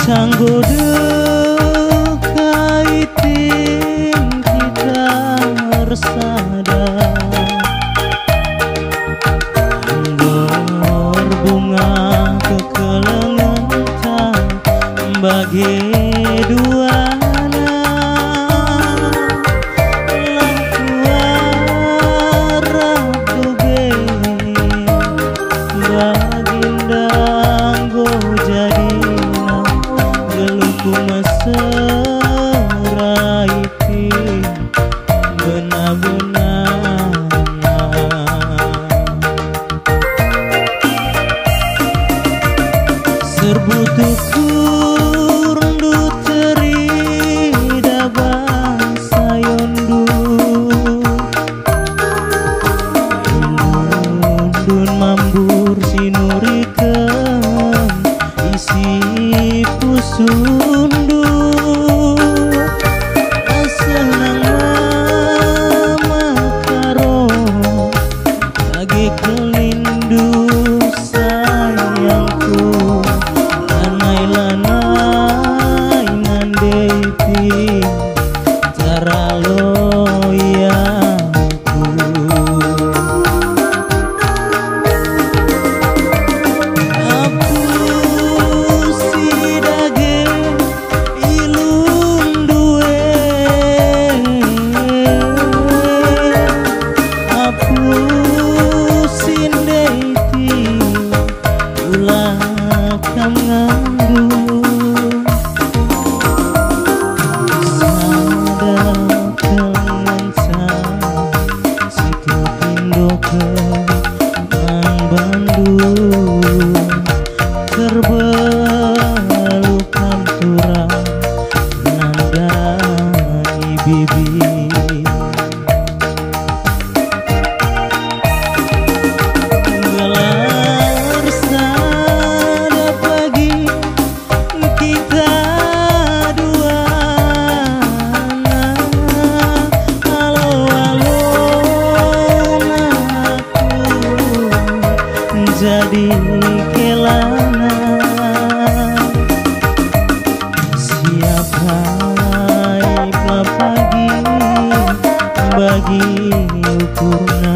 Canggo dekaitin kita bersada, berbunga kekelengan tak bagi duana. Lampu be baginda go jadina geluku mesra iti benar-benarnya. Serbu tukur ndu terida bangsa yondu indun mambur sinurikan isi pusundu asenang makaro lagi kelindu sayangku lanai ngandeti cara loyangku. Aku si dage ilun duwe, aku sindeti ulah kangandu. Terbelukan turang nandai bibir, gelar sada pagi kita dua. Halo aku jadi kelana, siapa pagi bagi ukurna.